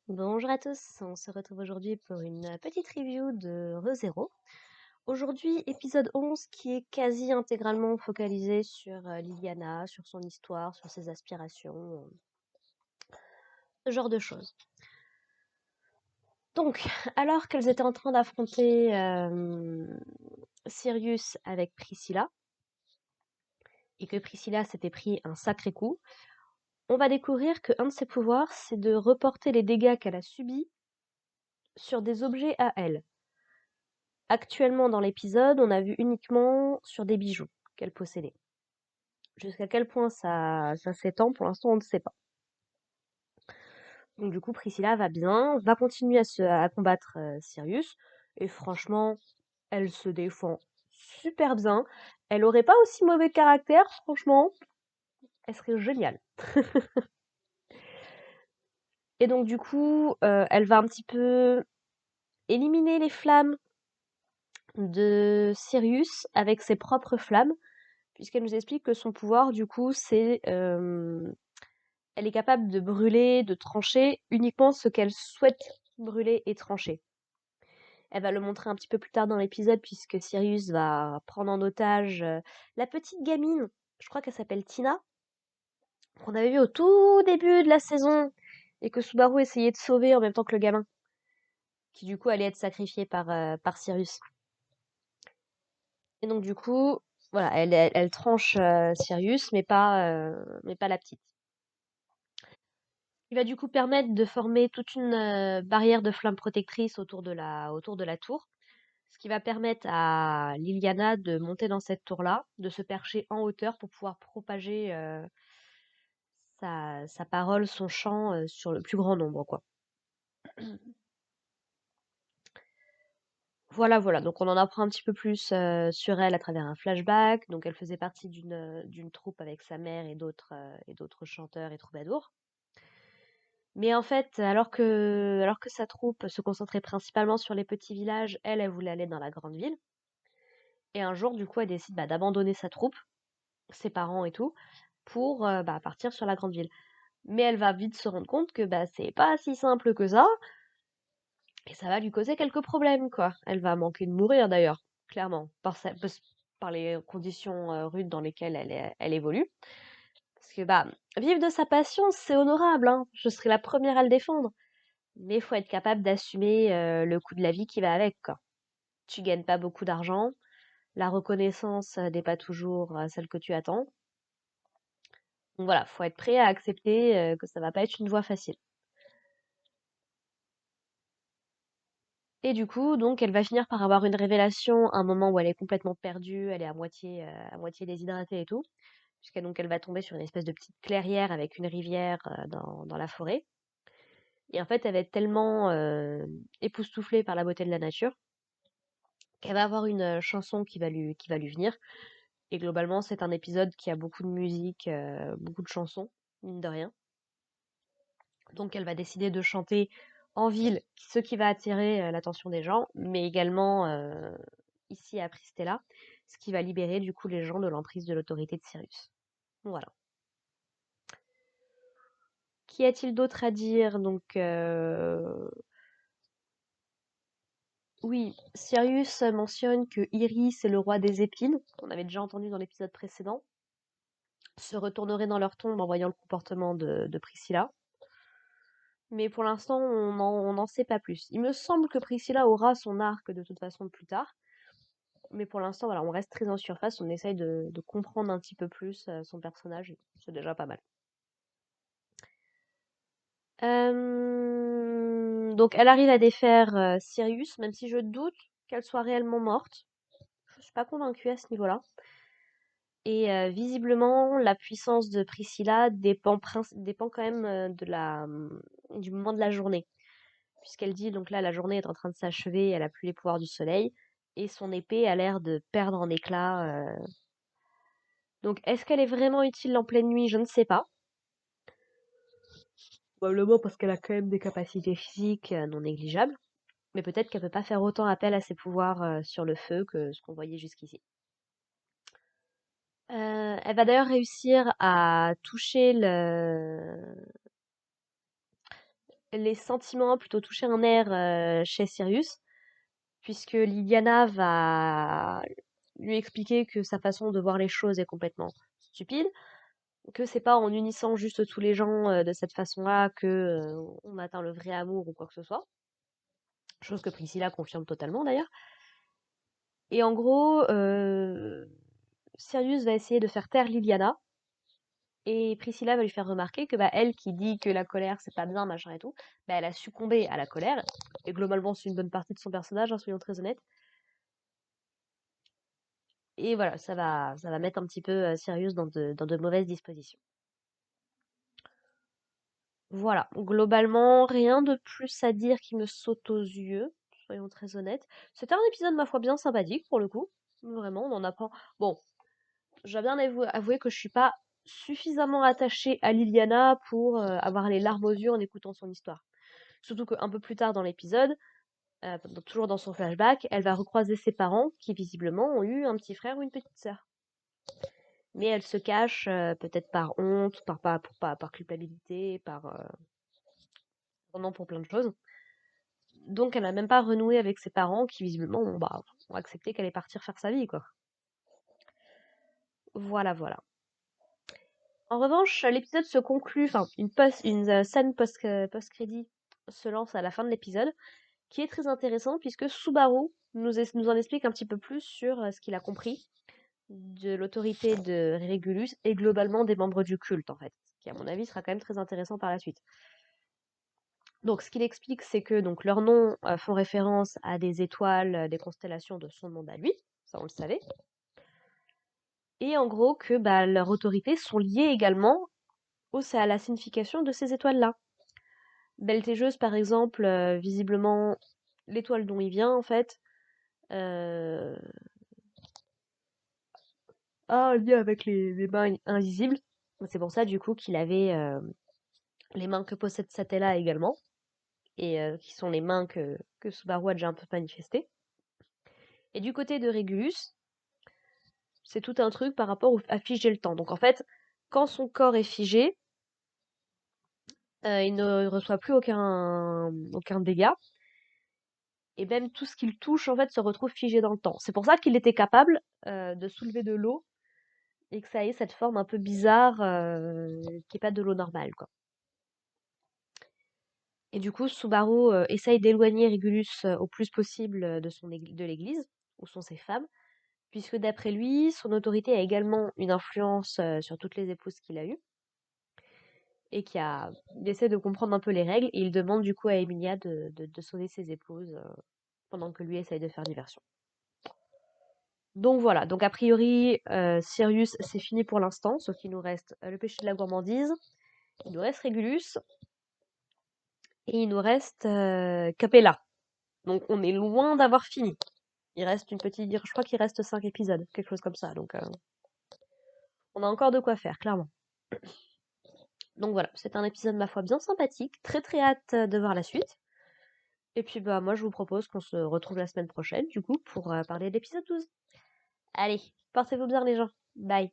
Bonjour à tous, on se retrouve aujourd'hui pour une petite review de ReZero. Aujourd'hui, épisode 11 qui est quasi intégralement focalisé sur Liliana, sur son histoire, sur ses aspirations, ce genre de choses. Donc, alors qu'elles étaient en train d'affronter Sirius avec Priscilla, et que Priscilla s'était pris un sacré coup, on va découvrir qu'un de ses pouvoirs, c'est de reporter les dégâts qu'elle a subis sur des objets à elle. Actuellement dans l'épisode, on a vu uniquement sur des bijoux qu'elle possédait. Jusqu'à quel point ça s'étend, pour l'instant, on ne sait pas. Donc du coup, Priscilla va bien, va continuer à combattre Sirius, et franchement, elle se défend super bien. Elle aurait pas aussi mauvais caractère, franchement, elle serait géniale. Et donc du coup, elle va un petit peu éliminer les flammes de Sirius avec ses propres flammes, puisqu'elle nous explique que son pouvoir, du coup, c'est elle est capable de brûler, de trancher uniquement ce qu'elle souhaite brûler et trancher. Elle va le montrer un petit peu plus tard dans l'épisode puisque Sirius va prendre en otage la petite gamine, je crois qu'elle s'appelle Tina, qu'on avait vu au tout début de la saison et que Subaru essayait de sauver en même temps que le gamin, qui du coup allait être sacrifié par Sirius. Et donc du coup, voilà, elle tranche Sirius, mais pas la petite. Il va du coup permettre de former toute une barrière de flammes protectrices autour de la tour, ce qui va permettre à Liliana de monter dans cette tour-là, de se percher en hauteur pour pouvoir propager sa parole, son chant sur le plus grand nombre, quoi. Voilà, voilà. Donc on en apprend un petit peu plus sur elle à travers un flashback. Donc elle faisait partie d'une troupe avec sa mère et d'autres chanteurs et troubadours. Mais en fait, alors que sa troupe se concentrait principalement sur les petits villages, elle voulait aller dans la grande ville. Et un jour, du coup, elle décide d'abandonner sa troupe, ses parents et tout, pour partir sur la grande ville. Mais elle va vite se rendre compte que c'est pas si simple que ça, et ça va lui causer quelques problèmes, quoi. Elle va manquer de mourir d'ailleurs, clairement, par les conditions rudes dans lesquelles elle évolue. Parce que vivre de sa passion, c'est honorable, hein. Je serai la première à le défendre. Mais il faut être capable d'assumer le coût de la vie qui va avec, quoi. Tu gagnes pas beaucoup d'argent, la reconnaissance n'est pas toujours celle que tu attends. Donc voilà, faut être prêt à accepter que ça va pas être une voie facile. Et du coup, donc, elle va finir par avoir une révélation à un moment où elle est complètement perdue, elle est à moitié déshydratée et tout, elle va tomber sur une espèce de petite clairière avec une rivière dans la forêt. Et en fait, elle va être tellement époustouflée par la beauté de la nature qu'elle va avoir une chanson qui va lui venir. Et globalement, c'est un épisode qui a beaucoup de musique, beaucoup de chansons, mine de rien. Donc elle va décider de chanter en ville, ce qui va attirer l'attention des gens, mais également ici à Pristella, ce qui va libérer du coup les gens de l'emprise de l'autorité de Cyrus. Voilà. Qu'y a-t-il d'autre à dire? Oui, Sirius mentionne que Iris est le roi des épines, qu'on avait déjà entendu dans l'épisode précédent, se retournerait dans leur tombe en voyant le comportement de Priscilla. Mais pour l'instant, on n'en sait pas plus. Il me semble que Priscilla aura son arc de toute façon plus tard. Mais pour l'instant, voilà, on reste très en surface, on essaye de comprendre un petit peu plus son personnage, et c'est déjà pas mal. Donc elle arrive à défaire Sirius, même si je doute qu'elle soit réellement morte. Je suis pas convaincue à ce niveau-là. Et visiblement, la puissance de Priscilla dépend quand même du moment de la journée. Puisqu'elle dit, donc là, la journée est en train de s'achever, elle a plus les pouvoirs du soleil, et son épée a l'air de perdre en éclat. Donc, est-ce qu'elle est vraiment utile en pleine nuit? Je ne sais pas. Probablement parce qu'elle a quand même des capacités physiques non négligeables. Mais peut-être qu'elle peut pas faire autant appel à ses pouvoirs sur le feu que ce qu'on voyait jusqu'ici. Elle va d'ailleurs réussir à toucher les sentiments, plutôt toucher un nerf chez Sirius, puisque Liliana va lui expliquer que sa façon de voir les choses est complètement stupide, que c'est pas en unissant juste tous les gens de cette façon-là que on atteint le vrai amour ou quoi que ce soit. Chose que Priscilla confirme totalement d'ailleurs. Et en gros, Sirius va essayer de faire taire Liliana. Et Priscilla va lui faire remarquer que bah, elle qui dit que la colère c'est pas bien, machin et tout, bah, elle a succombé à la colère. Et globalement, c'est une bonne partie de son personnage, hein, soyons très honnêtes. Et voilà, ça va mettre un petit peu Sirius dans de mauvaises dispositions. Voilà, globalement, rien de plus à dire qui me saute aux yeux, soyons très honnêtes. C'était un épisode, ma foi, bien sympathique pour le coup. Vraiment, on en apprend. Bon, je dois bien avouer que je suis pas suffisamment attachée à Liliana pour avoir les larmes aux yeux en écoutant son histoire. Surtout qu'un peu plus tard dans l'épisode, toujours dans son flashback, elle va recroiser ses parents qui visiblement ont eu un petit frère ou une petite sœur. Mais elle se cache, peut-être par honte, par culpabilité, vraiment pour plein de choses. Donc elle n'a même pas renoué avec ses parents qui visiblement ont accepté qu'elle allait partir faire sa vie, quoi. Voilà, voilà. En revanche, l'épisode se conclut, enfin une scène post-crédit se lance à la fin de l'épisode, qui est très intéressant puisque Subaru nous en explique un petit peu plus sur ce qu'il a compris de l'autorité de Régulus et globalement des membres du culte en fait, ce qui à mon avis sera quand même très intéressant par la suite. Donc ce qu'il explique, c'est que donc leurs noms font référence à des étoiles, des constellations de son monde à lui, ça on le savait, et en gros que bah, leurs autorités sont liées également à la signification de ces étoiles-là. Beltégeuse par exemple, visiblement l'étoile dont il vient en fait, euh, a un lien avec les mains invisibles. C'est pour ça du coup qu'il avait les mains que possède Satella également, et qui sont les mains que Subaru a déjà un peu manifestées. Et du côté de Régulus, c'est tout un truc par rapport à figer le temps. Donc en fait, quand son corps est figé, il ne reçoit plus aucun dégât. Et même tout ce qu'il touche, en fait, se retrouve figé dans le temps. C'est pour ça qu'il était capable de soulever de l'eau et que ça ait cette forme un peu bizarre qui n'est pas de l'eau normale, quoi. Et du coup, Subaru essaye d'éloigner Régulus au plus possible de l'église, où sont ses femmes, puisque d'après lui, son autorité a également une influence sur toutes les épouses qu'il a eues, et il essaie de comprendre un peu les règles, et il demande du coup à Emilia de sauver ses épouses pendant que lui essaye de faire diversion. Donc voilà, donc a priori, Sirius, c'est fini pour l'instant, sauf qu'il nous reste le péché de la gourmandise, il nous reste Régulus, et il nous reste Capella. Donc on est loin d'avoir fini. Il reste je crois qu'il reste 5 épisodes, quelque chose comme ça, donc on a encore de quoi faire, clairement. Donc voilà, c'est un épisode, ma foi, bien sympathique, très très hâte de voir la suite. Et puis bah moi je vous propose qu'on se retrouve la semaine prochaine, du coup, pour parler de l'épisode 12. Allez, portez-vous bien les gens, bye!